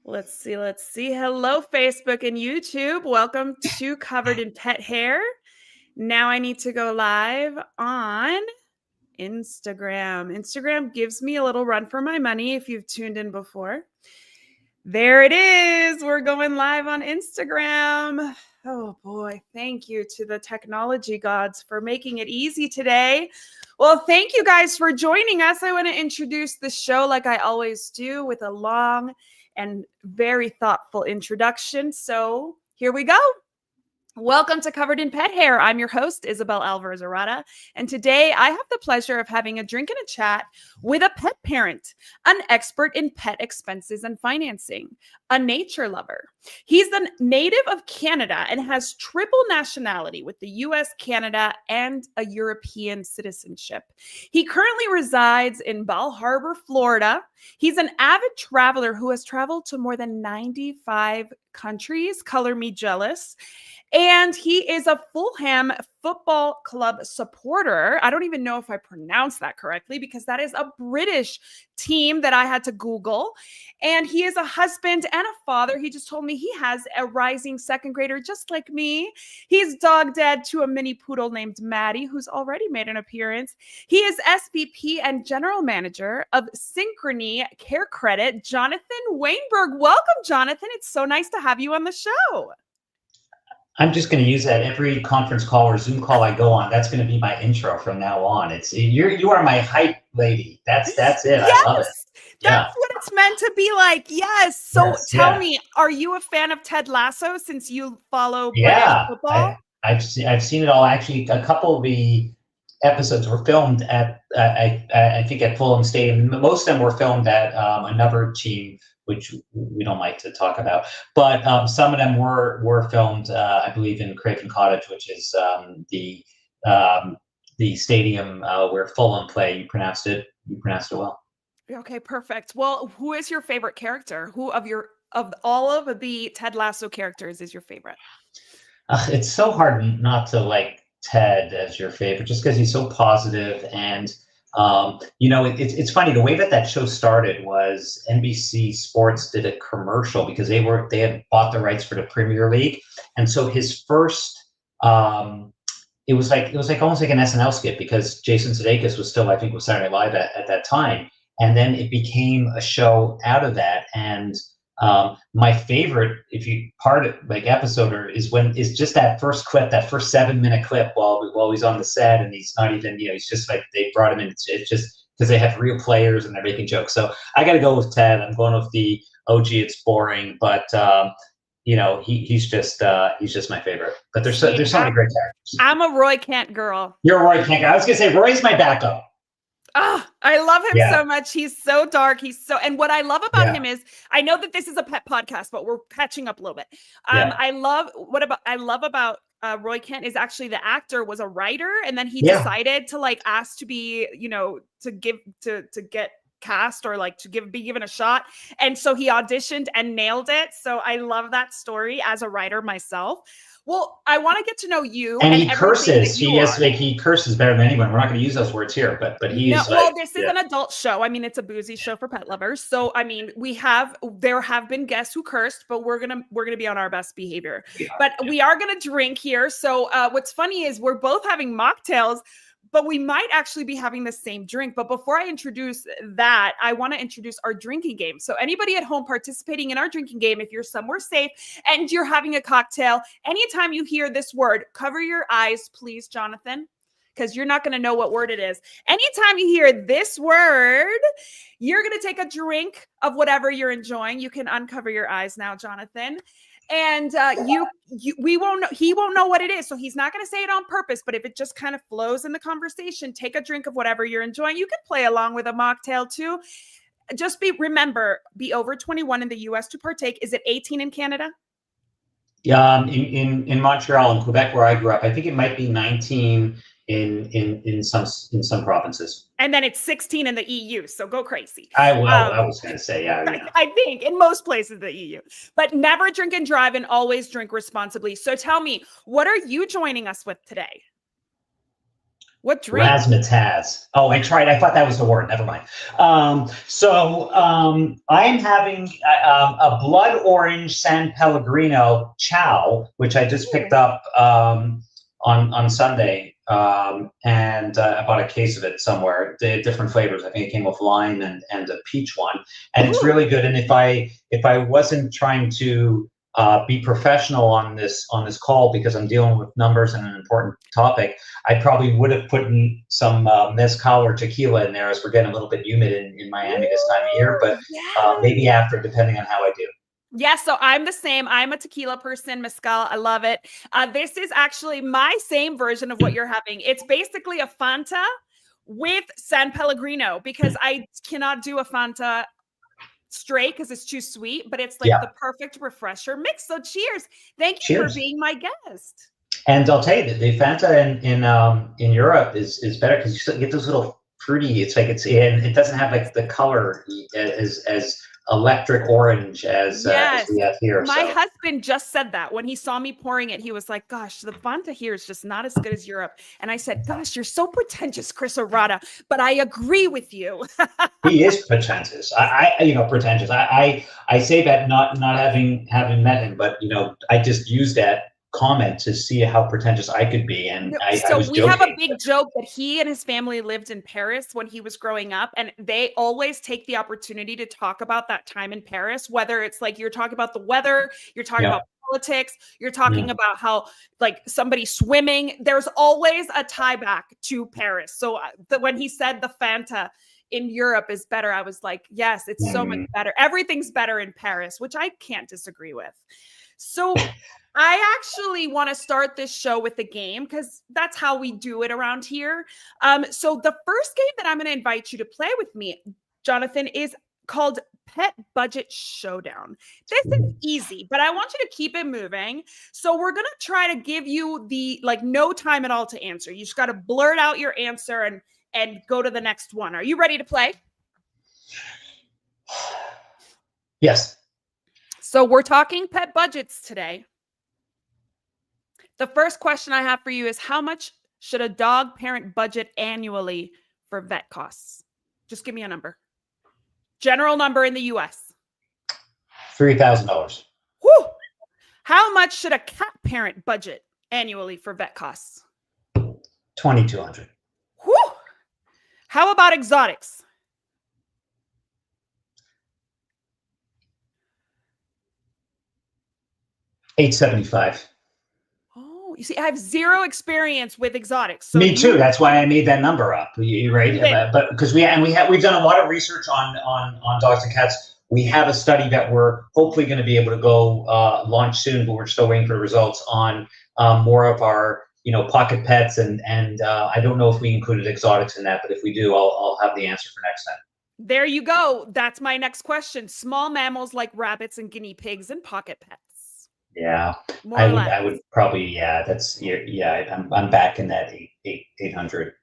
Let's see. Let's see. Hello, Facebook and YouTube. Welcome to Covered in Pet Hair. Now I need to go live on Instagram. Instagram gives me a little run for my money if you've tuned in before. There it is. We're going live on Instagram. Oh boy, thank you to the technology gods for making it easy today. Well, thank you guys for joining us. I want to introduce the show like I always do with a long and very thoughtful introduction. So here we go. Welcome to Covered in Pet Hair. I'm your host, Isabel Alvarez Arata, and today I have the pleasure of having a drink and a chat with a pet parent, an expert in pet expenses and financing, a nature lover. He's the native of Canada and has triple nationality with the US, Canada, and a European citizenship. He currently resides in Bal Harbour, Florida. He's an avid traveler who has traveled to more than 95 countries. Color me jealous. And he is a Fulham Football Club supporter. I don't even know if I pronounced that correctly because that is a British team that I had to Google. And he is a husband and a father. He just told me he has a rising second grader just like me. He's dog dad to a mini poodle named Maddie, who's already made an appearance. He is SVP and general manager of Synchrony CareCredit, Jonathan Wainberg. Welcome, Jonathan. It's so nice to have you on the show. I'm just going to use that every conference call or Zoom call I go on. That's going to be my intro from now on. You are my hype lady. That's it. Yes, I love it. That's what it's meant to be like. Yes. So tell me, are you a fan of Ted Lasso since you follow British football? I've seen it all. Actually, a couple of the episodes were filmed at I think at Fulham Stadium. Most of them were filmed at another team, which we don't like to talk about. But some of them were filmed, I believe, in Craven Cottage, which is the stadium where Fulham play. You pronounced it well. Okay, perfect. Well, who is your favorite character? Who of all of the Ted Lasso characters is your favorite? It's so hard not to like Ted as your favorite, just because he's so positive and. It's funny. The way that show started was NBC Sports did a commercial because they had bought the rights for the Premier League, and so his first, it was like almost like an SNL skit because Jason Sudeikis was still, I think, was Saturday Night Live at that time, and then it became a show out of that. And my favorite, episode is just that first clip, that first 7-minute clip while he's on the set and he's not even, he's just like they brought him in. It's just because they have real players and they're making jokes. So I got to go with Ted. I'm going with the OG. It's boring, but he's just my favorite. But there's so many great characters. I'm a Roy Kent girl. You're a Roy Kent guy. I was gonna say Roy's my backup. Oh, I love him so much. He's so dark. And what I love about him is, I know that this is a pet podcast, but we're catching up a little bit. I love about Roy Kent is actually the actor was a writer, and then he decided to ask to be, to get cast or be given a shot. And so he auditioned and nailed it. So I love that story as a writer myself. Well, I want to get to know you. And he curses. He curses better than anyone. We're not going to use those words here, but he's this is an adult show. I mean, it's a boozy show for pet lovers. So, I mean, there have been guests who cursed, but we're going to be on our best behavior. We are going to drink here. So, what's funny is we're both having mocktails, but we might actually be having the same drink. But before I introduce that, I want to introduce our drinking game. So anybody at home participating in our drinking game, if you're somewhere safe and you're having a cocktail, anytime you hear this word, cover your eyes, please, Jonathan, because you're not going to know what word it is. Anytime you hear this word, you're going to take a drink of whatever you're enjoying. You can uncover your eyes now, Jonathan. And he won't know what it is. So he's not going to say it on purpose, but if it just kind of flows in the conversation, take a drink of whatever you're enjoying. You can play along with a mocktail too. Just remember, be over 21 in the US to partake. Is it 18 in Canada? In Montreal and Quebec, where I grew up, I think it might be 19 in some provinces. And then it's 16 in the EU. So go crazy. I was going to say, yeah. I think in most places in the EU, but never drink and drive and always drink responsibly. So tell me, what are you joining us with today? What drink? Razzmatazz. Oh, I tried. I thought that was the word. Never mind. I'm having a blood orange San Pellegrino chow, which I just picked Ooh. up on Sunday, and I bought a case of it somewhere. They had different flavors. I think it came with lime and a peach one, and it's Ooh. really good. And if I wasn't trying to be professional on this call because I'm dealing with numbers and an important topic, I probably would have put in some mezcal or tequila in there, as we're getting a little bit humid in Miami this time of year. But Ooh, yes. maybe after, depending on how I do. Yes, so I'm the same. I'm a tequila person, mezcal. I love it. This is actually my same version of what you're having. It's basically a Fanta with San Pellegrino because I cannot do a Fanta straight because it's too sweet, but it's like Yeah. the perfect refresher mix. So cheers. Thank you for Cheers. being my guest. And I'll tell you that the Fanta in Europe is better because you still get those little fruity. It's like and it doesn't have like the color as electric orange as Yes. we have here. My So husband just said that when he saw me pouring it. He was like, gosh, the Fanta here is just not as good as Europe. And I said, gosh, you're so pretentious, Chris Arata, but I agree with you. he is pretentious. Pretentious. I say that not having met him, but I just used that comment to see how pretentious I could be, and No, I so was we have a joking. big joke that he and his family lived in Paris when he was growing up, and they always take the opportunity to talk about that time in Paris, whether it's like you're talking about the weather, you're talking Yeah. about politics, you're talking Yeah. about how like somebody swimming. There's always a tie back to Paris. So when he said the Fanta in Europe is better, I was like, yes, it's so much better. Everything's better in Paris, which I can't disagree with. So I actually want to start this show with a game because that's how we do it around here. So the first game that I'm going to invite you to play with me, Jonathan, is called Pet Budget Showdown. This is easy, but I want you to keep it moving. So we're going to try to give you the no time at all to answer. You just got to blurt out your answer and go to the next one. Are you ready to play? Yes. So we're talking pet budgets today. The first question I have for you is how much should a dog parent budget annually for vet costs? Just give me a number. General number in the US. $3,000. Whew. How much should a cat parent budget annually for vet costs? $2,200. Whew. How about exotics? $875. Oh, you see, I have zero experience with exotics. So Me too. That's why I made that number up. Right, but because we've done a lot of research on dogs and cats. We have a study that we're hopefully going to be able to go launch soon, but we're still waiting for the results on more of our pocket pets, and I don't know if we included exotics in that, but if we do, I'll have the answer for next time. There you go. That's my next question. Small mammals like rabbits and guinea pigs and pocket pets. Yeah, More or less. I would probably, I'm back in that 800.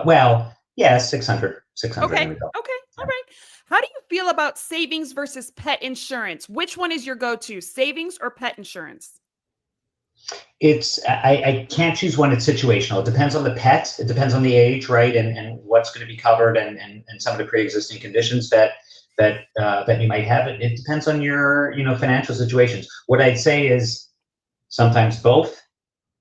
Well, yeah, 600. Okay. There we go. Okay. All right. How do you feel about savings versus pet insurance? Which one is your go-to, savings or pet insurance? I can't choose one. It's situational. It depends on the pet. It depends on the age, right? And what's going to be covered and some of the pre-existing conditions that you might have. It depends on your financial situations. What I'd say is sometimes both,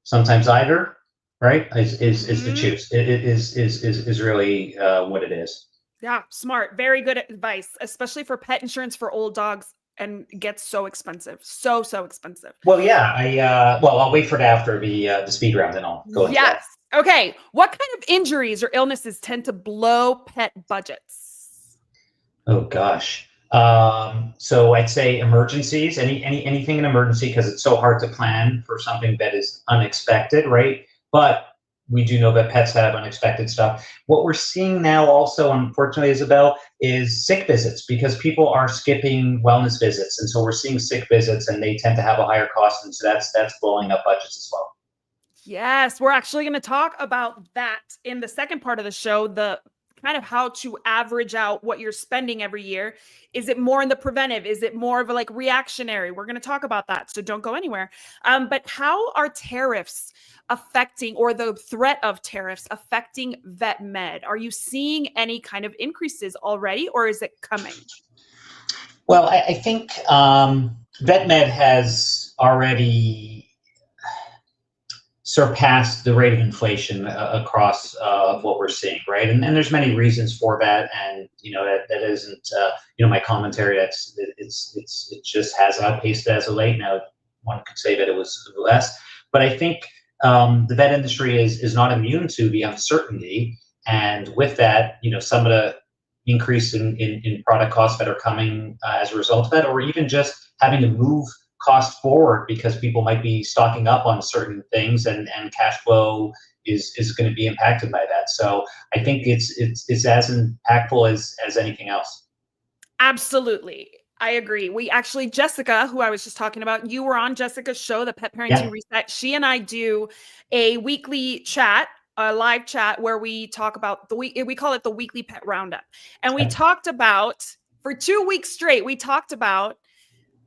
sometimes either, right? Is to choose. It is really what it is. Yeah, smart. Very good advice, especially for pet insurance for old dogs, and it gets so expensive. So expensive. Well, yeah, I'll wait for it after the speed round, and I'll go into that. Yes. Okay. What kind of injuries or illnesses tend to blow pet budgets? Oh gosh. So I'd say emergencies, anything in emergency, because it's so hard to plan for something that is unexpected, right? But we do know that pets have unexpected stuff. What we're seeing now also, unfortunately, Isabel, is sick visits, because people are skipping wellness visits. And so we're seeing sick visits, and they tend to have a higher cost. And so that's blowing up budgets as well. Yes, we're actually going to talk about that in the second part of the show, the kind of how to average out what you're spending every year. Is it more in the preventive? Is it more of a like reactionary? We're going to talk about that, so don't go anywhere. But how are tariffs affecting, or the threat of tariffs affecting vet med? Are you seeing any kind of increases already, or is it coming? Well, I think vet med has already surpassed the rate of inflation across what we're seeing, right? And there's many reasons for that, and that isn't my commentary. It just has outpaced it as of late. Now, one could say that it was less, but I think the vet industry is not immune to the uncertainty, and with that, some of the increase in product costs that are coming as a result of that, or even just having to move cost forward because people might be stocking up on certain things, and cash flow is going to be impacted by that. So I think it's as impactful as anything else. Absolutely. I agree. We actually, Jessica, who I was just talking about, you were on Jessica's show, the Pet Parenting Reset. She and I do a weekly chat, a live chat, where we talk about we call it the weekly pet roundup. And we talked about, for 2 weeks straight, we talked about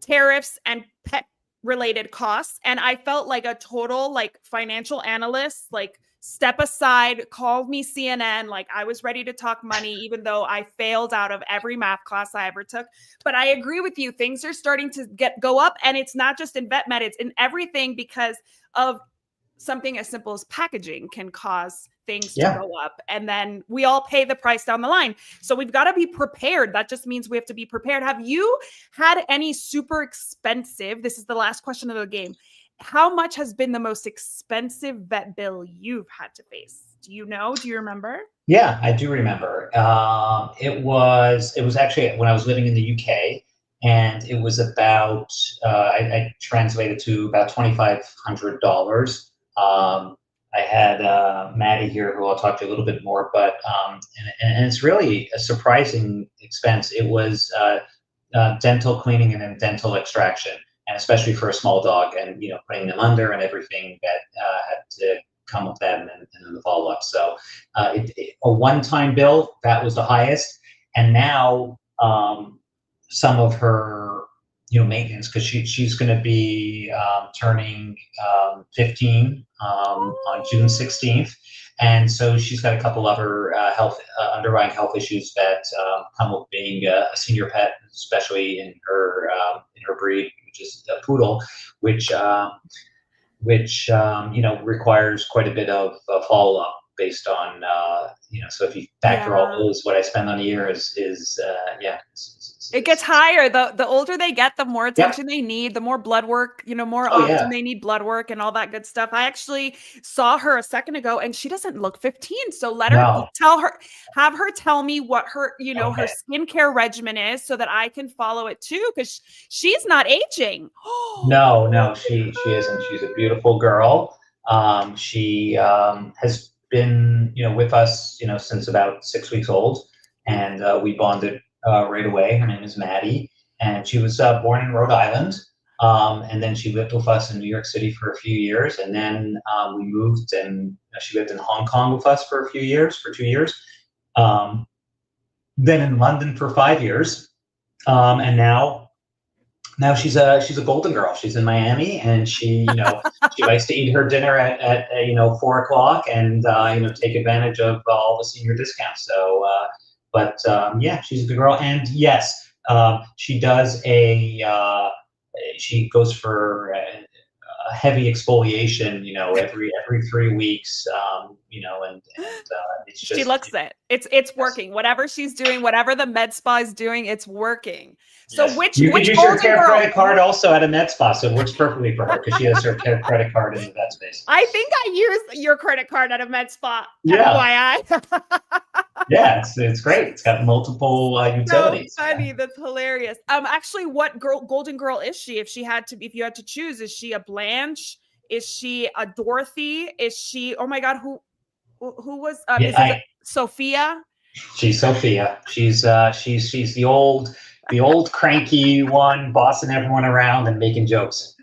tariffs and pet related costs. And I felt like a total like financial analyst, like step aside, called me CNN. Like I was ready to talk money, even though I failed out of every math class I ever took. But I agree with you. Things are starting to go up, and it's not just in vet med, it's in everything, because of something as simple as packaging can cause things to go up, and then we all pay the price down the line. So we've got to be prepared. That just means we have to be prepared. Have you had any super expensive, this is the last question of the game, how much has been the most expensive vet bill you've had to face? Do you remember? Yeah, I do remember. It was actually when I was living in the UK, and it was about I translated to about $2,500. I had Maddie here, who I'll talk to a little bit more, but and it's really a surprising expense. It was dental cleaning and then dental extraction, and especially for a small dog, and putting them under and everything that had to come with that, and then the follow up. So a one-time bill, that was the highest, and now some of her maintenance, because she's going to be turning 15 on June 16th, and so she's got a couple other underlying health issues that come with being a senior pet, especially in her breed, which is a poodle, which requires quite a bit of follow up based on so if you factor all those, what I spend on a year is it gets higher. The older they get, the more attention they need, the more blood work, more often they need blood work and all that good stuff. I actually saw her a second ago, and she doesn't look 15. So have her tell me what her, her skincare regimen is, so that I can follow it too, because she's not aging. No, she isn't. She's a beautiful girl. She has been, with us, since about 6 weeks old, and we bonded right away. Her name is Maddie, and she was born in Rhode Island, and then she lived with us in New York City for a few years, and then we moved, and she lived in Hong Kong with us for 2 years, then in London for 5 years, and now she's a golden girl. She's in Miami, and she she likes to eat her dinner at 4 o'clock, and take advantage of all the senior discounts. So but she's a good girl, and yes, she does she goes for a heavy exfoliation, every 3 weeks, and it's just, she looks it. It's working. Whatever she's doing, whatever the med spa is doing, it's working. So you can use your CareCredit card also at a med spa, so it works perfectly for her because she has her CareCredit card in the vet space. I think I use your credit card at a med spa. FYI. Yeah, it's great. It's got multiple utilities. So funny. That's hilarious. Actually, what golden girl is she? If you had to choose, is she a Blanche? Is she a Dorothy? Is she? Oh my God, who was? Is it Sophia? She's Sophia. She's the old cranky one, bossing everyone around and making jokes.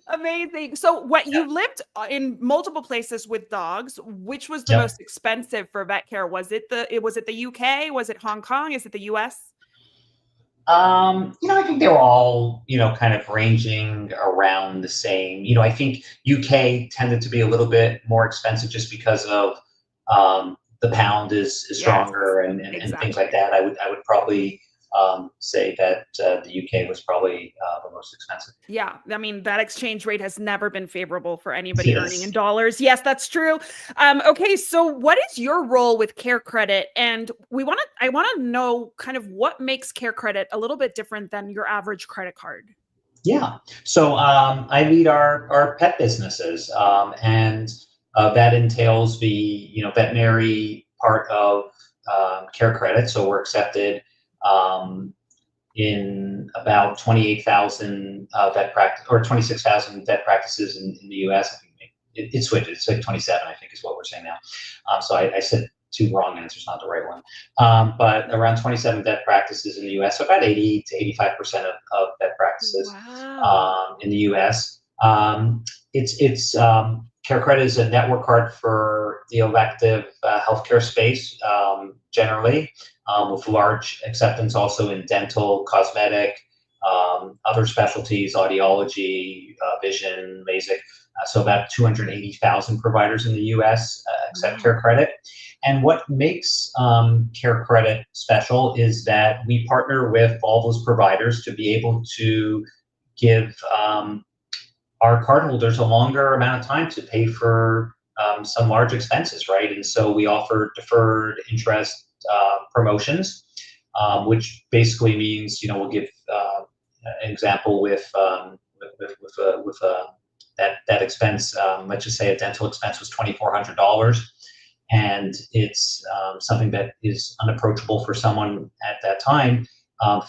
Amazing. So what you lived in multiple places with dogs, which was the Yep. most expensive for vet care? Was it the UK? Was it Hong Kong? Is it the US? I think they were all, kind of ranging around the same. I think UK tended to be a little bit more expensive just because of the pound is Yes, stronger and things like exactly. that. I would probably say that the UK was probably the most expensive. Yeah, I mean that exchange rate has never been favorable for anybody earning in Yes. dollars. Yes, that's true. Okay, so what is your role with CareCredit? And I want to know kind of what makes CareCredit a little bit different than your average credit card. Yeah. So I lead our pet businesses, and that entails the veterinary part of Care Credit. So we're accepted um, in about 28,000 vet practice or 26,000 vet practices in the U.S. I think it switched. It's like 27, I think, is what we're saying now. So I said two wrong answers, not the right one. But around 27 vet practices in the U.S. So about 80 to 85% of vet practices Wow. in the U.S. It's CareCredit is a network card for the elective healthcare space generally, with large acceptance also in dental, cosmetic, other specialties, audiology, vision, LASIK. So about 280,000 providers in the U.S. Accept Wow. CareCredit. And what makes CareCredit special is that we partner with all those providers to be able to give our cardholders a longer amount of time to pay for some large expenses, right? And so we offer deferred interest promotions, which basically means, we'll give an example with that expense. Let's just say a dental expense was $2,400, and it's something that is unapproachable for someone at that time.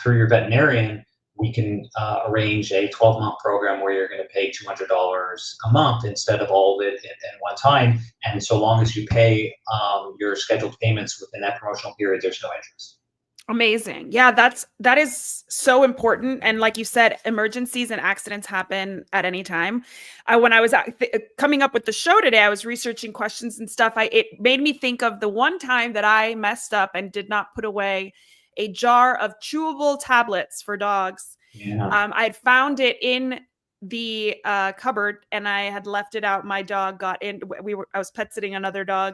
Through your veterinarian, we can arrange a 12-month program where you're going to pay $200 a month instead of all of it at one time. And so long as you pay your scheduled payments within that promotional period, there's no interest. Amazing. Yeah, that is so important. And like you said, emergencies and accidents happen at any time. When I was coming up with the show today, I was researching questions and stuff. It made me think of the one time that I messed up and did not put away a jar of chewable tablets for dogs. Yeah. I had found it in the cupboard and I had left it out. My dog got in. I was pet sitting another dog,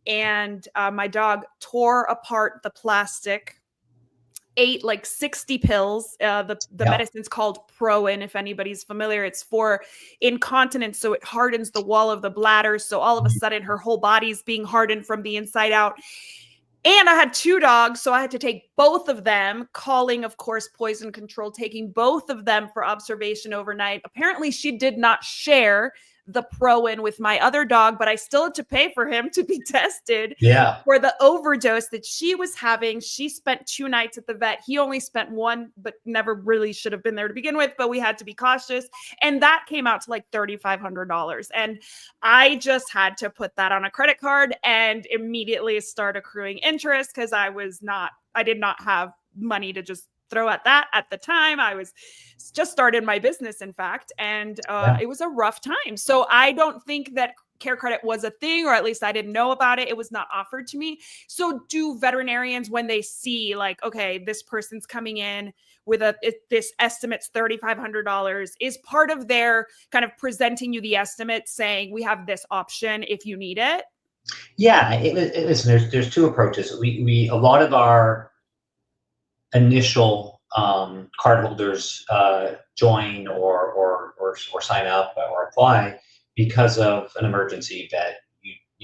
and my dog tore apart the plastic, ate like 60 pills. The Yeah. medicine's called Proin, if anybody's familiar. It's for incontinence, so it hardens the wall of the bladder. So all of a sudden, her whole body's being hardened from the inside out. And I had two dogs, so I had to take both of them, calling, of course, poison control, taking both of them for observation overnight. Apparently, she did not share the Proin with my other dog, but I still had to pay for him to be tested Yeah. for the overdose that she was having. She spent 2 nights at the vet. He only spent one, but never really should have been there to begin with, but we had to be cautious. And that came out to like $3,500. And I just had to put that on a credit card and immediately start accruing interest because I did not have money to just throw at that at the time. I was just started my business, in fact, and Yeah. it was a rough time. So I don't think that CareCredit was a thing, or at least I didn't know about it. It was not offered to me. So do veterinarians, when they see like, okay, this person's coming in with this estimate's $3,500, is part of their kind of presenting you the estimate saying we have this option if you need it? Yeah. Listen, there's two approaches. We a lot of our initial cardholders join or sign up or apply because of an emergency that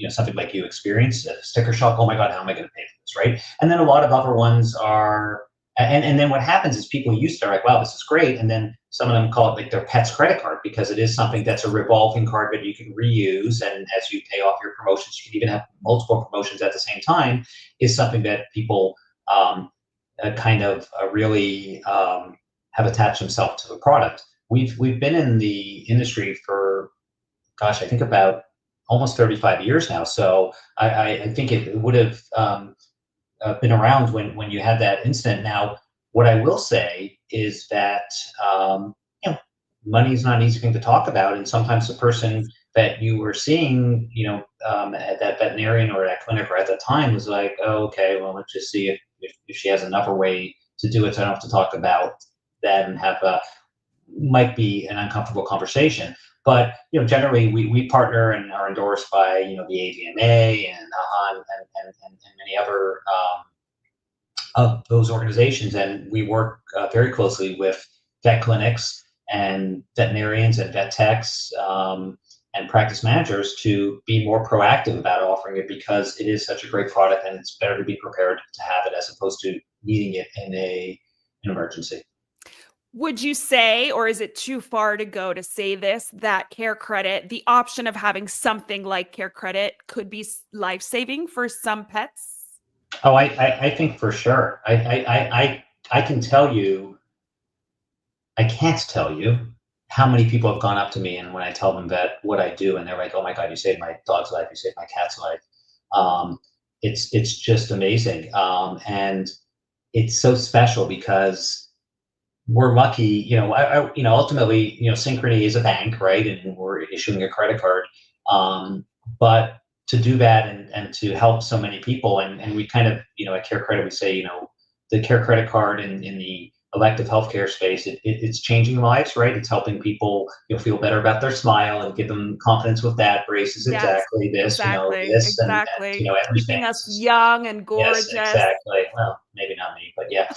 something like you experienced, a sticker shock. Oh my God, how am I going to pay for this, right? And then a lot of other ones are, and then what happens is people used to like, wow, this is great, and then some of them call it like their pet's credit card because it is something that's a revolving card that you can reuse, and as you pay off your promotions, you can even have multiple promotions at the same time. Is something that people kind of really have attached themselves to the product. We've been in the industry for, gosh, I think about almost 35 years now. So I think it would have been around when you had that incident. Now, what I will say is that you know money is not an easy thing to talk about. And sometimes the person that you were seeing, at that veterinarian or that clinic or at the time was like, oh, okay, well, let's just see if she has another way to do it. So I don't have to talk about that and have might be an uncomfortable conversation. But generally we partner and are endorsed by the AVMA and and many other of those organizations, and we work very closely with vet clinics and veterinarians and vet techs and practice managers to be more proactive about offering it, because it is such a great product and it's better to be prepared to have it as opposed to needing it in an emergency. Would you say, or is it too far to go to say this, that CareCredit, the option of having something like CareCredit could be life-saving for some pets? Oh, I think for sure. I can tell you, I can't tell you how many people have gone up to me, and when I tell them that what I do, and they're like, "Oh my God, you saved my dog's life, you saved my cat's life." Um, it's just amazing, and it's so special because we're lucky. Ultimately, Synchrony is a bank, right? And we're issuing a credit card. But to do that and to help so many people, and we kind of, at Care Credit, we say, the Care Credit card in the elective healthcare space, it's changing lives, right? It's helping people, feel better about their smile and give them confidence with that. Brace is Yes, exactly this, exactly, this, and exactly. everything. Keeping us young and Yes, gorgeous. exactly. Well, maybe not me, but yeah.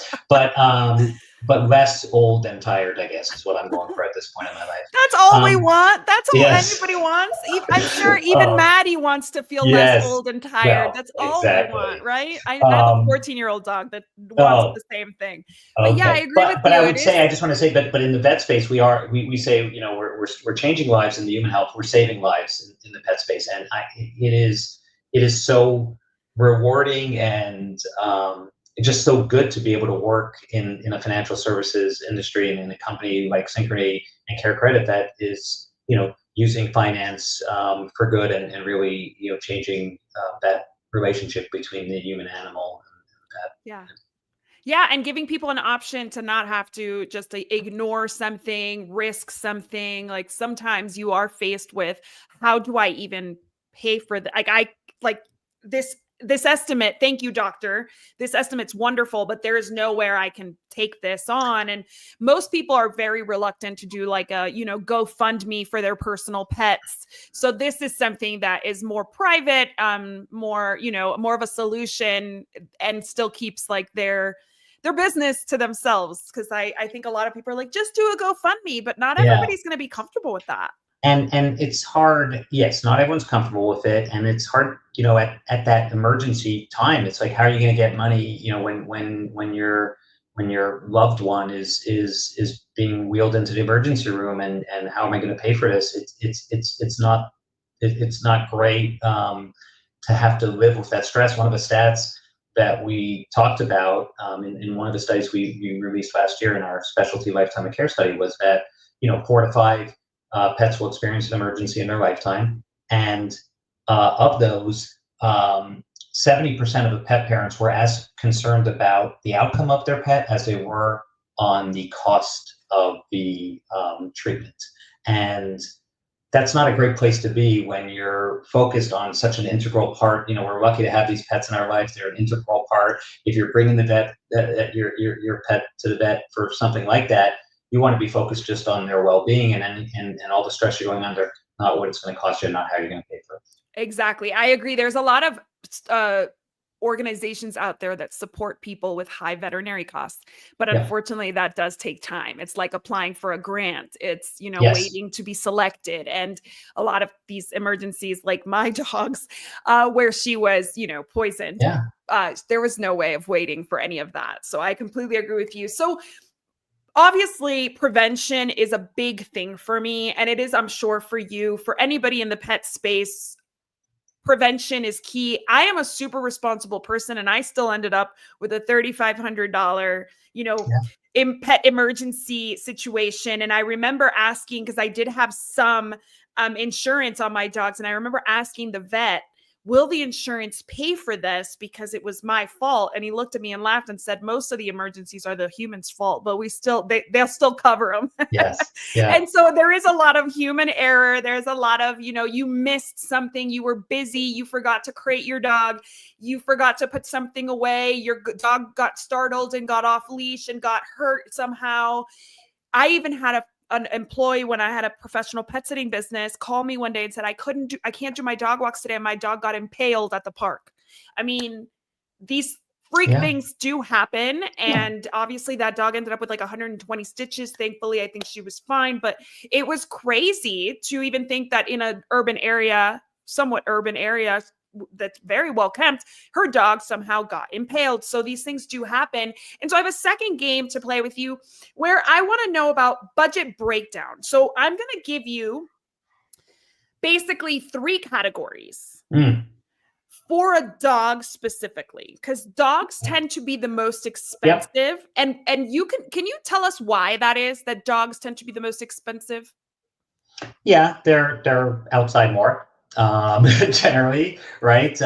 But less old and tired, I guess, is what I'm going for at this point in my life. That's all we Um, want. That's all yes. anybody wants. I'm sure even Oh, Maddie wants to feel less yes. old and tired. Well, That's all we want, exactly. right? I have a Um, 14-year-old dog that wants oh, the same thing. But yeah, I okay. agree with But I you. It would say, is. I just want to say, but in the vet space, we say, we're changing lives in the human health. We're saving lives in the pet space, and it is so rewarding and just so good to be able to work in a financial services industry and in a company like Synchrony and Care Credit that is using finance for good, and really changing that relationship between the human animal and the pet. Yeah. Yeah, and giving people an option to not have to just ignore something, risk something. Like sometimes you are faced with, how do I even pay for the like this estimate. Thank you, doctor. This estimate's wonderful, but there is nowhere I can take this on. And most people are very reluctant to do like a, GoFundMe for their personal pets. So this is something that is more private, more, more of a solution, and still keeps like their business to themselves. Cause I think a lot of people are like, just do a GoFundMe, but not Yeah. everybody's going to be comfortable with that. And it's hard. Yes, not everyone's comfortable with it, and it's hard, at that emergency time. It's like, how are you going to get money, when your loved one is being wheeled into the emergency room, and how am I going to pay for this? It's not great, to have to live with that stress. One of the stats that we talked about, in one of the studies we released last year in our specialty lifetime of care study, was that 4 to 5 pets will experience an emergency in their lifetime, and of those, 70% of the pet parents were as concerned about the outcome of their pet as they were on the cost of the treatment. And that's not a great place to be when you're focused on such an integral part. We're lucky to have these pets in our lives. They're an integral part. If you're bringing the vet, your pet to the vet for something like that, you want to be focused just on their well-being, and all the stress you're going under, not what it's going to cost you, and not how you're going to pay for it. Exactly. I agree. There's a lot of uh, organizations out there that support people with high veterinary costs, but Yeah. unfortunately that does take time. It's like applying for a grant. It's, Yes. waiting to be selected. And a lot of these emergencies, like my dog's, where she was, poisoned, Yeah. there was no way of waiting for any of that. So I completely agree with you. So obviously prevention is a big thing for me, and it is, I'm sure, for you, for anybody in the pet space. Prevention is key. I am a super responsible person, and I still ended up with a $3,500, Yeah. pet emergency situation. And I remember asking, because I did have some insurance on my dogs, and I remember asking the vet, will the insurance pay for this because it was my fault? And he looked at me and laughed and said, most of the emergencies are the human's fault, but they'll still cover them. Yes. Yeah. And so there is a lot of human error. There's a lot of, you missed something, you were busy, you forgot to crate your dog, you forgot to put something away, your dog got startled and got off leash and got hurt somehow. I even had an employee when I had a professional pet sitting business call me one day and said, I can't do my dog walks today. And my dog got impaled at the park. I mean, these freak things do happen. And obviously that dog ended up with like 120 stitches. Thankfully, I think she was fine, but it was crazy to even think that in an somewhat urban area that's very well kept, her dog somehow got impaled. So these things do happen. And so I have a second game to play with you where I want to know about budget breakdown. So I'm going to give you basically 3 categories for a dog specifically, because dogs tend to be the most expensive. Yep. And can you tell us why that is, that dogs tend to be the most expensive? Yeah, they're outside more. Generally, right?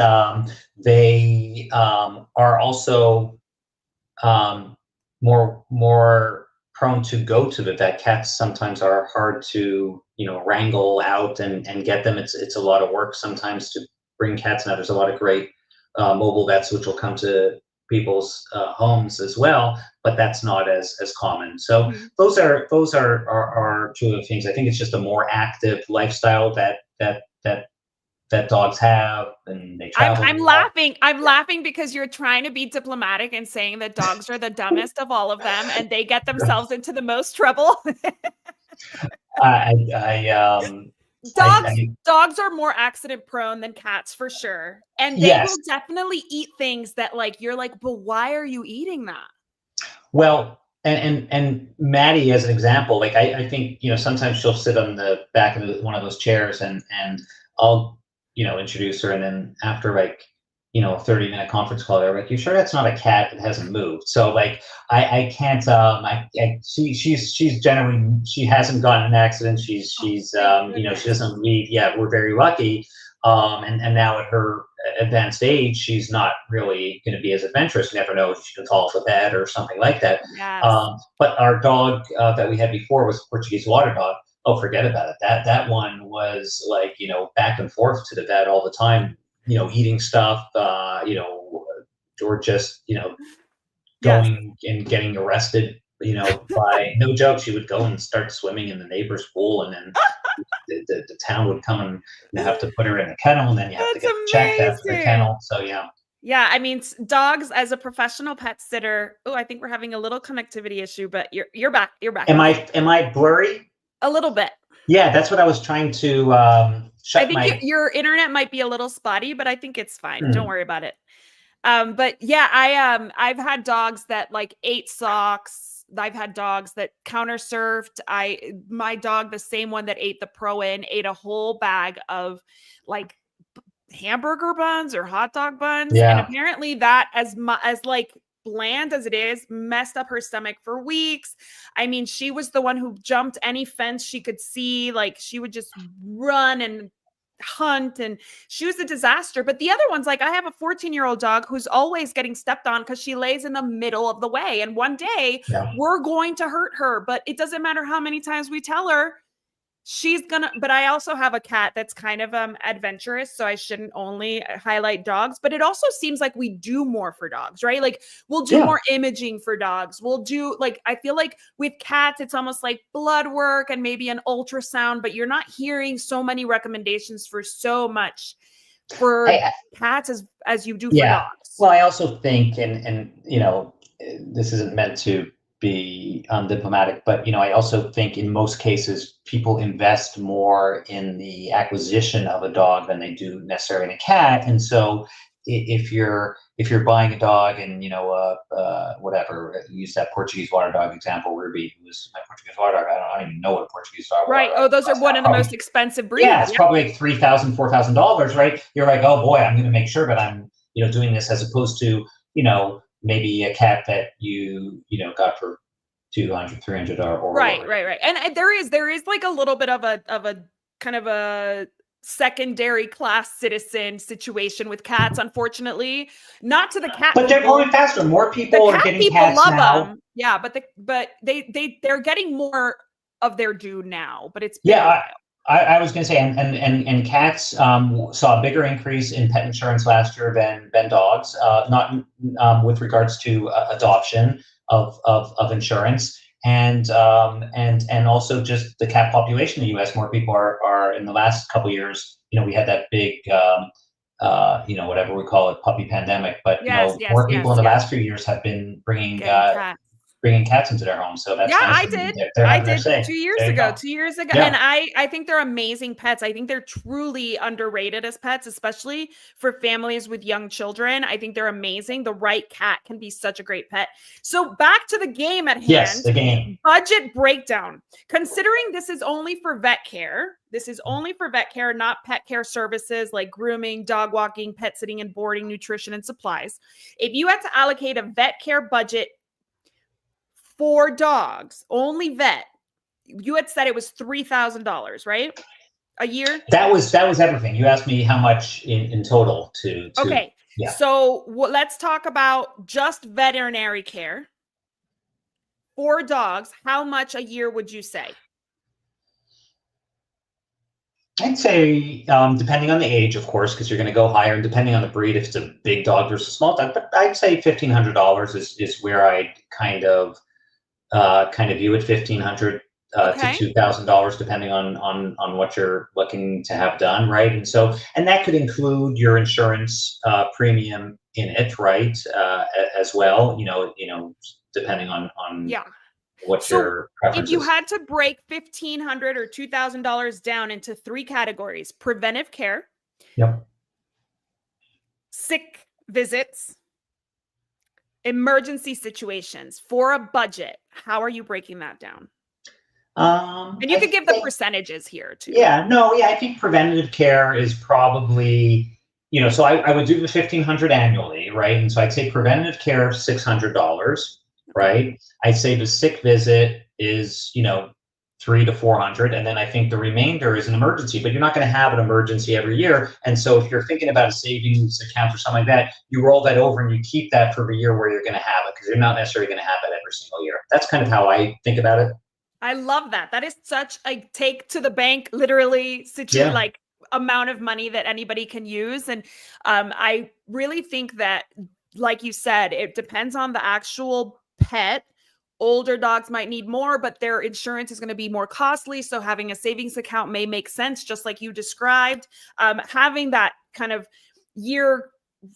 They are also more prone to go to the vet. Cats sometimes are hard to wrangle out and get them. It's a lot of work sometimes to bring cats. Now there's a lot of great mobile vets which will come to people's homes as well, but that's not as common. So those are 2 of the things. I think it's just a more active lifestyle that dogs have, and they travel. I'm laughing because you're trying to be diplomatic and saying that dogs are the dumbest of all of them and they get themselves into the most trouble. Dogs are more accident prone than cats for sure. And they will definitely eat things that you're like, but why are you eating that? Well, and Maddie, as an example, I think, sometimes she'll sit on the back of one of those chairs and I'll, introduce her. And then after a 30-minute conference call, they're like, you sure that's not a cat that hasn't moved? So I can't, she's generally, she hasn't gotten in an accident. She's she doesn't leave. Yeah, we're very lucky. And now at her advanced age, she's not really going to be as adventurous. You never know if she can fall off a bed or something like that. Yes. But our dog that we had before was a Portuguese water dog. Oh, forget about it. That one was back and forth to the vet all the time, eating stuff, or just, going and getting arrested, by no joke. She would go and start swimming in the neighbor's pool, and then the town would come and have to put her in a kennel, and then you have to get checked after the kennel. So, yeah. Yeah, I mean, dogs as a professional pet sitter. Oh, I think we're having a little connectivity issue, but you're back. You're back. Am I blurry? A little bit. Yeah, that's what I was trying to shut. I think your internet might be a little spotty, but I think it's fine. Don't worry about it. But yeah, I've had dogs that ate socks. I've had dogs that counter surfed. My dog, the same one that ate the Pro-In, ate a whole bag of hamburger buns or hot dog buns. Yeah. And apparently that as bland as it is, messed up her stomach for weeks. I mean, she was the one who jumped any fence she could see. She would just run and hunt, and she was a disaster. But the other ones, I have a 14-year-old dog who's always getting stepped on because she lays in the middle of the way. And one day we're going to hurt her, but it doesn't matter how many times we tell her. But I also have a cat that's kind of adventurous, so I shouldn't only highlight dogs, but it also seems like we do more for dogs, right? We'll do more imaging for dogs. We'll do I feel like with cats, it's almost like blood work and maybe an ultrasound, but you're not hearing so many recommendations for so much for cats as you do for dogs. Well, I also think, and this isn't meant to be undiplomatic, but I also think in most cases people invest more in the acquisition of a dog than they do necessarily in a cat. And so if you're buying a dog and whatever, use that Portuguese water dog example, Ruby, who was my Portuguese water dog. I don't even know what a Portuguese dog. Right. Oh, those are one of the most expensive breeds. Yeah, it's probably $3,000, $4,000, right? You're like, oh boy, I'm going to make sure that I'm doing this, as opposed to maybe a cat that you got for $200, $300 or right. And there is a little bit of a kind of a secondary class citizen situation with cats, unfortunately. Not to the cat But they're people. growing faster. More The people are cat getting people cats love now. them. Yeah, but they're getting more of their due now, but it's been a Yeah, while. I was going to say, and cats saw a bigger increase in pet insurance last year than dogs. Not with regards to adoption of insurance, and also just the cat population in the U.S. More people are in the last couple of years. We had that big, whatever we call it, puppy pandemic. But Yes, yes, more people yes, in the yes. last few years have been Getting cats. bringing cats into their homes. So that's Yeah, nice. I did. They're I having their did say. 2 years There you ago. go. 2 years ago, and Yeah. I think they're amazing pets. I think they're truly underrated as pets, especially for families with young children. I think they're amazing. The right cat can be such a great pet. So back to the game at Yes, hand. the game. Budget breakdown. Considering this is only for vet care, not pet care services like grooming, dog walking, pet sitting and boarding, nutrition, and supplies. If you had to allocate a vet care budget for dogs, only vet, you had said it was $3,000, right? A year? That was everything. You asked me how much in total to Okay. yeah. So let's talk about just veterinary care for dogs. How much a year would you say? I'd say depending on the age, of course, because you're going to go higher, and depending on the breed, if it's a big dog versus a small dog. But I'd say $1,500 is where I kind of view it. 1,500 to Okay. $2,000, depending on what you're looking to have done, right? And that could include your insurance premium in it, right? As well, depending on Yeah. what So your if preference you is. had to break $1,500 or $2,000 down into 3 categories: preventive care, Yep. sick visits, emergency situations for a budget, how are you breaking that down? And you I could give the think, percentages here too. I think preventative care is probably, so I would do the 1,500 annually, right? And so I'd say preventative care $600, Okay. right? I'd say the sick visit is, 300 to 400, and then I think the remainder is an emergency. But you're not going to have an emergency every year, and so if you're thinking about a savings account or something like that, you roll that over and you keep that for the year where you're going to have it, because you're not necessarily going to have it every single year. That's kind of how I think about it. I love that. That is such a take to the bank, literally like amount of money that anybody can use. And I really think that, like you said, it depends on the actual pet. Older dogs might need more, but their insurance is going to be more costly. So having a savings account may make sense, just like you described. Having that kind of year,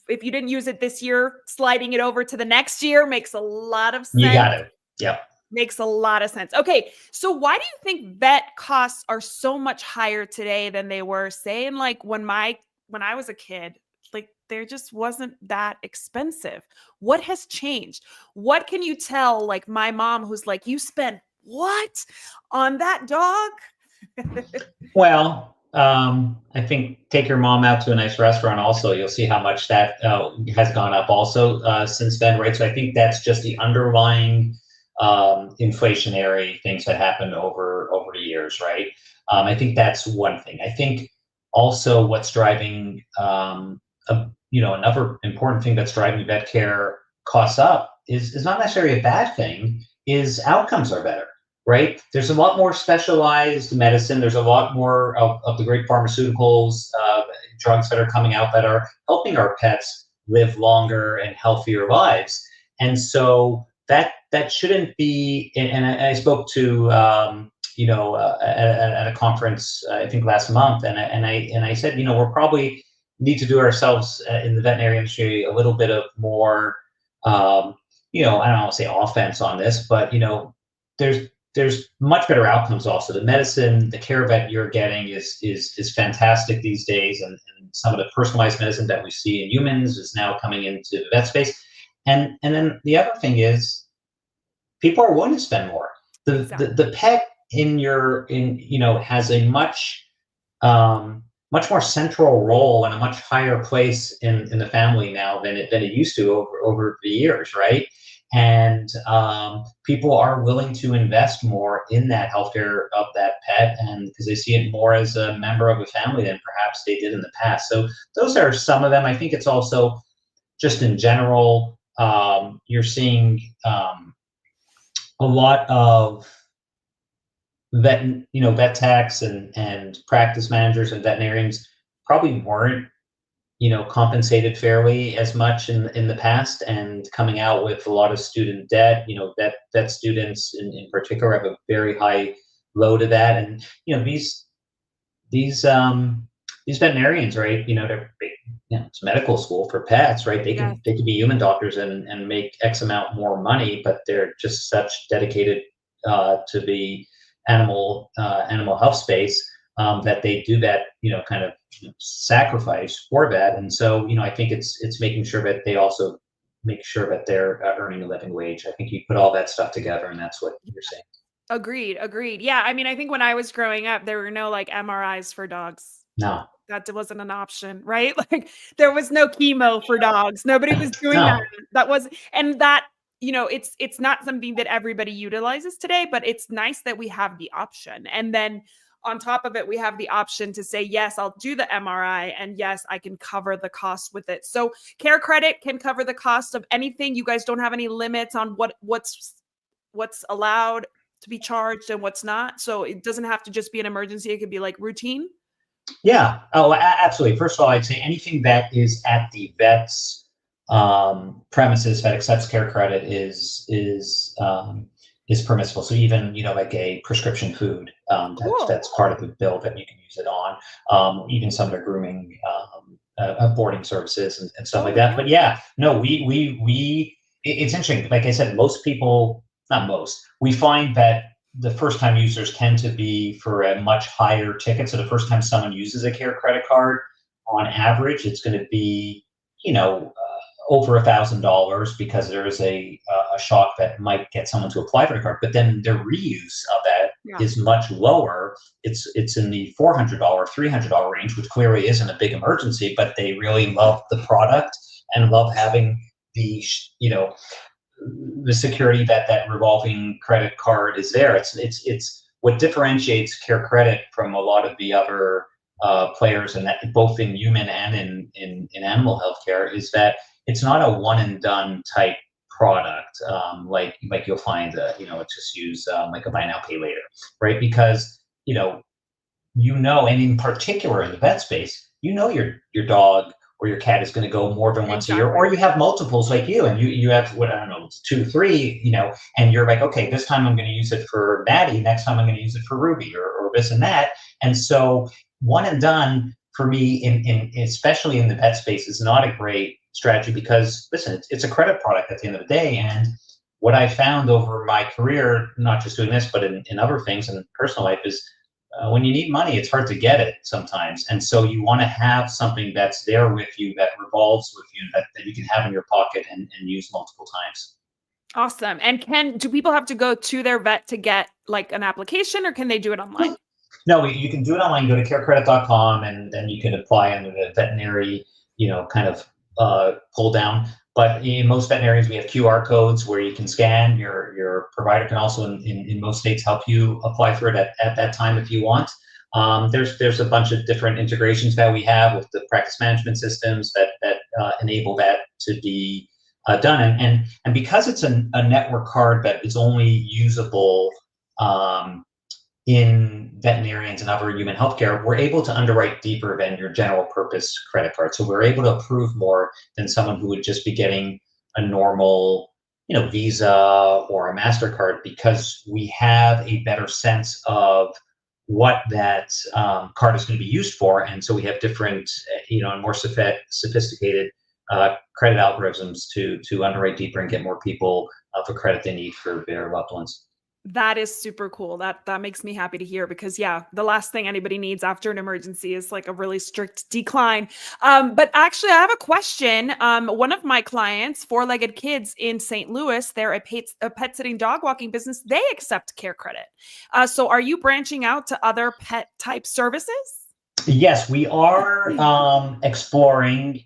if you didn't use it this year, sliding it over to the next year makes a lot of sense. You got it. Yep. Makes a lot of sense. Okay, so why do you think vet costs are so much higher today than they were, say, in like when I was a kid? Like there just wasn't that expensive. What has changed? What can you tell like my mom who's like, you spent what on that dog? Well, I think take your mom out to a nice restaurant also. You'll see how much that has gone up also since then, right? So I think that's just the underlying inflationary things that happened over the years, right? I think that's one thing. I think also what's driving, another important thing that's driving vet care costs up is not necessarily a bad thing, is outcomes are better, right? There's a lot more specialized medicine. There's a lot more of the great pharmaceuticals, drugs that are coming out that are helping our pets live longer and healthier lives. And so that shouldn't be. And I spoke to at a conference I think last month, and I said, we're probably need to do ourselves in the veterinary industry a little bit of more, I don't want to say offense on this, but there's much better outcomes also. The medicine, the care that you're getting is fantastic these days, and some of the personalized medicine that we see in humans is now coming into the vet space. And then the other thing is people are willing to spend more. The pet has a much more central role and a much higher place in the family now than it used to over the years, right? and people are willing to invest more in that healthcare of that pet, and because they see it more as a member of a family than perhaps they did in the past. So those are some of them. I think it's also just in general, you're seeing a lot of vet techs and practice managers and veterinarians probably weren't compensated fairly as much in the past, and coming out with a lot of student debt. Vet students in particular have a very high load of that, and these these veterinarians, right? It's medical school for pets, right? Yes. They can be human doctors and make X amount more money, but they're just such dedicated to the animal health space, that they do that, kind of sacrifice for that. And so, I think it's making sure that they also make sure that they're earning a living wage. I think you put all that stuff together, and that's what you're saying. Agreed. Yeah, I mean, I think when I was growing up, there were no, like, MRIs for dogs. No, That wasn't an option, right? Like, there was no chemo for dogs. Nobody was doing that. no, That was and that, it's not something that everybody utilizes today, but it's nice that we have the option. And then on top of it, we have the option to say, yes, I'll do the MRI, and yes, I can cover the cost with it. So CareCredit can cover the cost of anything. You guys don't have any limits on what's allowed to be charged and what's not. So it doesn't have to just be an emergency. It could be like routine. yeah. Oh, absolutely. First of all, I'd say anything that is at the vet's premises that accepts care credit is permissible. So even like a prescription food, Cool. that's part of the bill that you can use it on. Even some of the grooming, boarding services and stuff Oh, like that. yeah. But yeah, no, it's interesting. Like I said, most people, not most, we find that the first time users tend to be for a much higher ticket. So the first time someone uses a care credit card, on average, it's going to be, over $1,000, because there is a shock that might get someone to apply for the card. But then the reuse of that Yeah. is much lower. It's in the $400, $300 range, which clearly isn't a big emergency, but they really love the product and love having the security that that revolving credit card is there. It's what differentiates Care Credit from a lot of the other players, and that both in human and in animal healthcare, is that it's not a one and done type product, like you'll find it's just use like a buy now pay later, right? Because and in particular in the vet space, your dog or your cat is going to go more than once a year, Exactly. or you have multiples like you, and you have, what, I don't know, 2 3, and you're like, okay, this time I'm going to use it for Maddie, next time I'm going to use it for Ruby, or this and that. And so one and done for me, in especially in the vet space, is not a great strategy, because listen, it's a credit product at the end of the day. And what I found over my career, not just doing this, but in other things in personal life, is when you need money, it's hard to get it sometimes. And so you want to have something that's there with you, that revolves with you, that you can have in your pocket and use multiple times. Awesome. And do people have to go to their vet to get like an application, or can they do it online? No, you can do it online. Go to carecredit.com, and then you can apply under the veterinary, kind of pull down. But in most veterinarians, we have QR codes where you can scan. Your provider can also, in most states, help you apply for it at that time if you want. There's a bunch of different integrations that we have with the practice management systems that enable that to be done. And because it's a network card that is only usable in veterinarians and other human healthcare, we're able to underwrite deeper than your general purpose credit card. So we're able to approve more than someone who would just be getting a normal, Visa or a MasterCard, because we have a better sense of what that card is going to be used for. And so we have different, and more sophisticated credit algorithms to underwrite deeper and get more people the credit they need for their loved ones. That is super cool. That makes me happy to hear, because yeah, the last thing anybody needs after an emergency is like a really strict decline. But actually, I have a question. One of my clients, four-legged kids in St. Louis, they're a pet sitting dog walking business. They accept Care Credit. So are you branching out to other pet type services? Yes, we are exploring,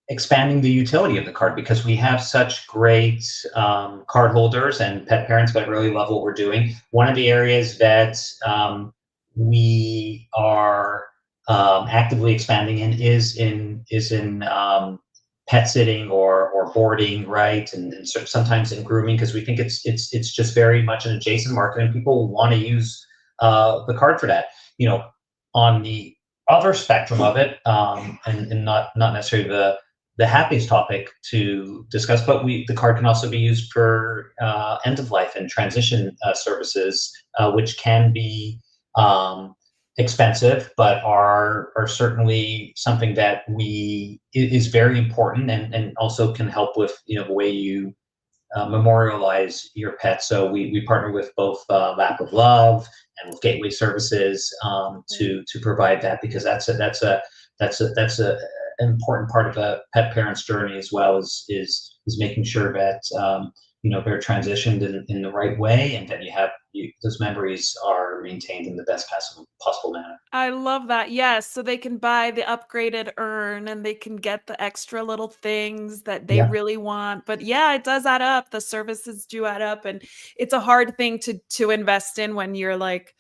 expanding the utility of the card, because we have such great card holders and pet parents that really love what we're doing. One of the areas that we are actively expanding in is in pet sitting or boarding, right? And sometimes in grooming, because we think it's just very much an adjacent market, and people want to use the card for that. On the other spectrum of it, and not necessarily the happiest topic to discuss, but the card can also be used for end of life and transition services, which can be expensive, but are certainly something that is very important, and also can help with the way you memorialize your pet. So we partner with both Lap of Love and with Gateway Services to provide that, because that's a an important part of a pet parent's journey as well, is making sure that they're transitioned in the right way, and that those memories are maintained in the best possible manner. I love that. Yes, so they can buy the upgraded urn and they can get the extra little things that they Yeah. really want. But yeah, it does add up. The services do add up, and it's a hard thing to invest in when you're like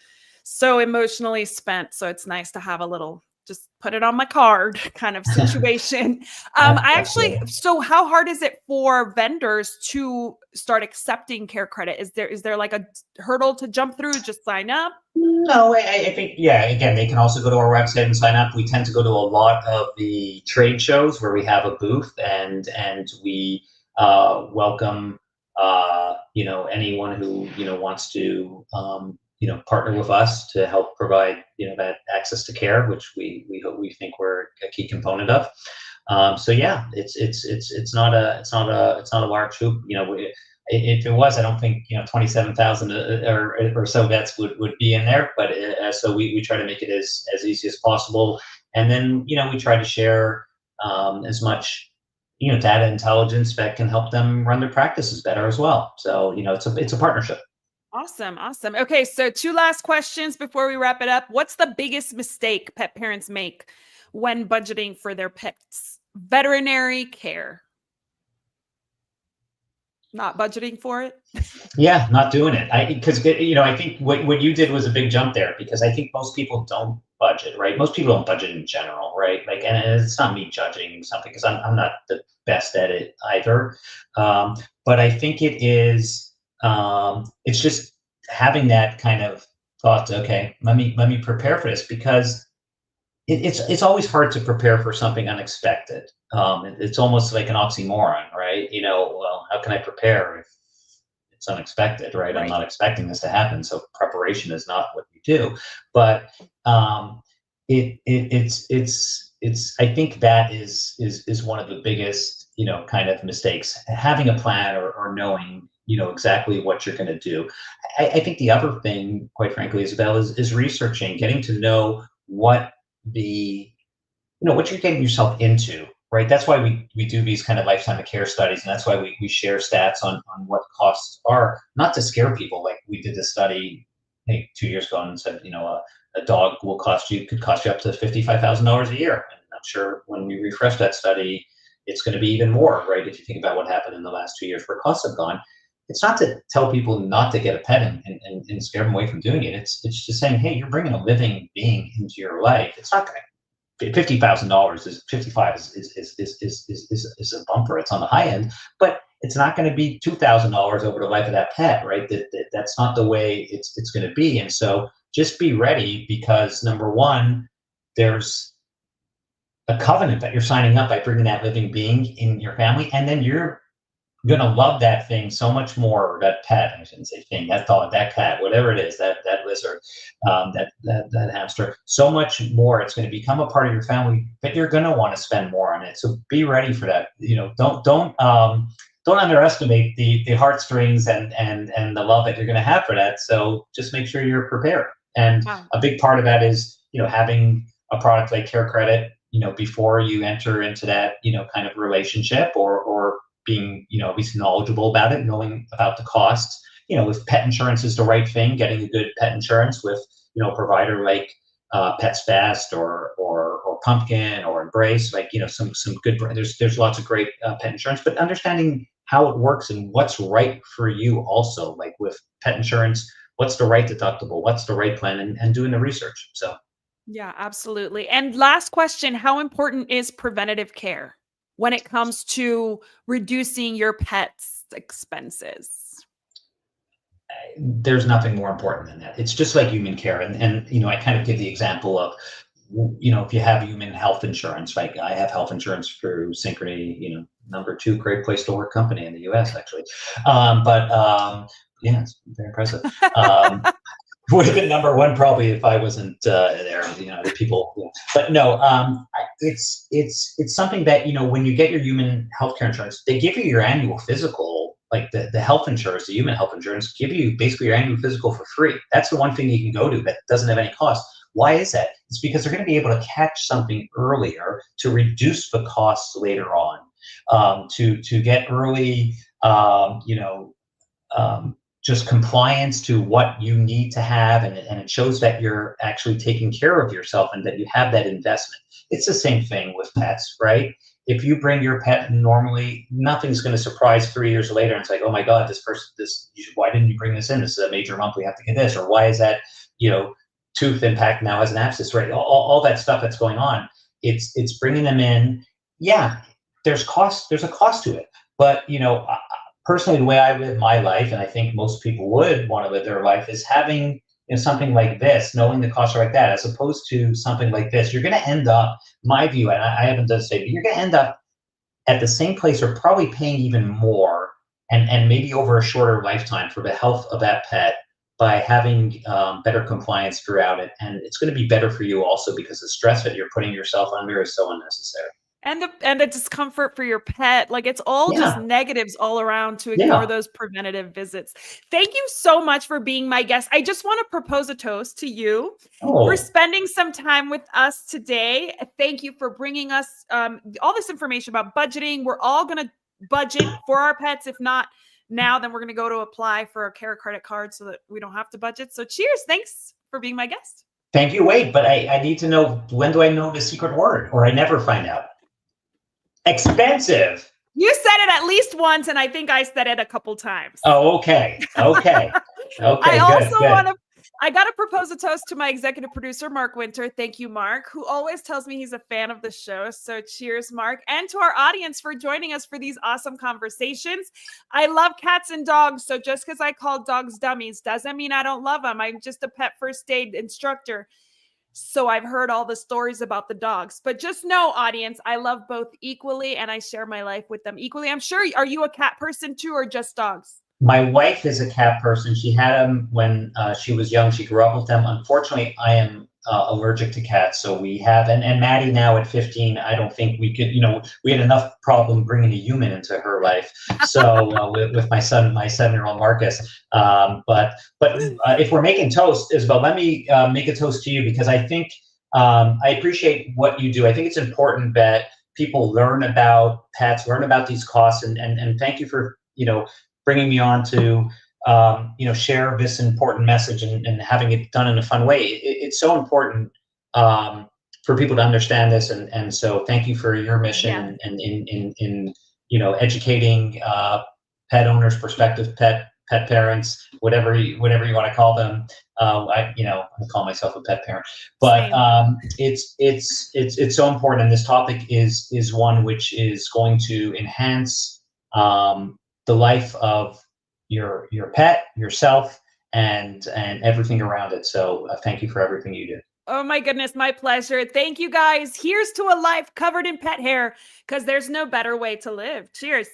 so emotionally spent. So it's nice to have a little just put it on my card kind of situation. I actually, Absolutely. so how hard is it for vendors to start accepting CareCredit? Is there like a hurdle to jump through? Just sign up? No, I think, yeah, again, they can also go to our website and sign up. We tend to go to a lot of the trade shows where we have a booth, and we welcome anyone who wants to partner with us to help provide that access to care, which we think we're a key component of. So yeah, it's not a large hoop. If it was, I don't think 27,000 or so vets would be in there. But so we try to make it as easy as possible, and then we try to share as much data intelligence that can help them run their practices better as well. So it's a partnership. Awesome. Awesome. Okay. So, two last questions before we wrap it up. What's the biggest mistake pet parents make when budgeting for their pets' veterinary care? Not budgeting for it? Yeah, not doing it. I think what you did was a big jump there, because I think most people don't budget, right? Most people don't budget in general, right? Like, and it's not me judging something, because I'm not the best at it either. But I think it's just having that kind of thought. Okay, let me prepare for this, because it's always hard to prepare for something unexpected. It's almost like an oxymoron, right? Well, how can I prepare if it's unexpected, right? I'm Right. not expecting this to happen, so preparation is not what you do. But it's I think that is one of the biggest kind of mistakes, having a plan, or knowing exactly what you're going to do. I think the other thing, quite frankly, Isabel, is researching, getting to know the what you're getting yourself into, right? That's why we do these kind of lifetime of care studies, and that's why we share stats on what costs are, not to scare people. Like, we did this study, I think, 2 years ago, and said a dog could cost you up to $55,000 a year. And I'm sure when we refresh that study, it's going to be even more, right? If you think about what happened in the last 2 years where costs have gone. It's not to tell people not to get a pet and scare them away from doing it. It's just saying, hey, you're bringing a living being into your life. It's not going to $50,000 is 55 is a bumper. It's on the high end, but it's not going to be $2,000 over the life of that pet, right? That's not the way it's going to be. And so just be ready, because number one, there's a covenant that you're signing up by bringing that living being in your family, and then you're gonna love that thing so much more, that pet, I shouldn't say thing, that dog, that cat, whatever it is, that lizard, that hamster, so much more. It's going to become a part of your family, but you're going to want to spend more on it. So be ready for that. Don't underestimate the heartstrings and the love that you're going to have for that. So just make sure you're prepared. And Wow. a big part of that is having a product like CareCredit before you enter into that kind of relationship, or being at least knowledgeable about it, knowing about the costs. If pet insurance is the right thing, getting a good pet insurance with a provider like Pets Best or Pumpkin or Embrace, like some good. There's lots of great pet insurance, but understanding how it works and what's right for you also, like with pet insurance, what's the right deductible, what's the right plan, and doing the research. So Yeah, absolutely. And last question, how important is preventative care when it comes to reducing your pet's expenses? there's nothing more important than that. It's just like human care. And I kind of give the example of, if you have human health insurance, like I have health insurance through Synchrony, number two great place to work company in the US, actually. But yeah, it's very impressive. Would have been number one probably if I wasn't there. The people. But no, it's something that when you get your human healthcare insurance, they give you your annual physical. Like the health insurance, the human health insurance, give you basically your annual physical for free. That's the one thing you can go to that doesn't have any cost. Why is that? It's because they're going to be able to catch something earlier to reduce the costs later on. To get early, just compliance to what you need to have, and it shows that you're actually taking care of yourself and that you have that investment. It's the same thing with pets, right? If you bring your pet normally, nothing's going to surprise 3 years later. And it's like, oh my God, why didn't you bring this in? This is a major lump. We have to get this. Or why is that, tooth impact now has an abscess, right? All that stuff that's going on. It's bringing them in. Yeah, there's a cost to it. But, personally, the way I live my life, and I think most people would want to live their life, is having something like this, knowing the costs are like that, as opposed to something like this. You're going to end up, my view, and I haven't done say, but you're going to end up at the same place or probably paying even more, and maybe over a shorter lifetime for the health of that pet by having better compliance throughout it. And it's going to be better for you also because the stress that you're putting yourself under is so unnecessary. And the discomfort for your pet. Like it's all just Yeah. negatives all around to ignore Yeah. those preventative visits. Thank you so much for being my guest. I just want to propose a toast to you for Oh, spending some time with us today. Thank you for bringing us all this information about budgeting. We're all going to budget for our pets. If not now, then we're going to go to apply for a CareCredit card so that we don't have to budget. So cheers. Thanks for being my guest. thank you. Wait, but I need to know, when do I know the secret word, or I never find out? Expensive. You said it at least once, and I think I said it a couple times. Oh, okay. Okay. I Okay. also Good. want to, I got to propose a toast to my executive producer, Mark Winter. Thank you, Mark, who always tells me he's a fan of the show. So cheers, Mark. And to our audience for joining us for these awesome conversations. I love cats and dogs. So just because I call dogs dummies doesn't mean I don't love them. I'm just a pet first aid instructor. So I've heard all the stories about the dogs, but just know, audience, I love both equally and I share my life with them equally. I'm sure, are you a cat person too, or just dogs? My wife is a cat person. She had them when she was young. She grew up with them. Unfortunately, I am allergic to cats. So we have, and Maddie now at 15, I don't think we could, we had enough problem bringing a human into her life. So with my son, my 7-year-old Marcus. But if we're making toast, Isabel, let me make a toast to you, because I think I appreciate what you do. I think it's important that people learn about pets, learn about these costs, and thank you for, bringing me on to share this important message, and having it done in a fun way. It's so important for people to understand this, and so thank you for your mission, and in educating pet owners, prospective pet parents, whatever you want to call them. I call myself a pet parent, but it's so important, and this topic is one which is going to enhance the life of your pet, yourself, and everything around it. So thank you for everything you do. Oh my goodness, my pleasure. Thank you guys. Here's to a life covered in pet hair, because there's no better way to live. Cheers.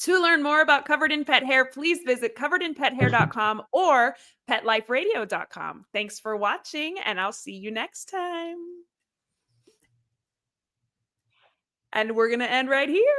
To learn more about Covered in Pet Hair, please visit coveredinpethair.com or petliferadio.com. Thanks for watching, and I'll see you next time. And we're going to end right here.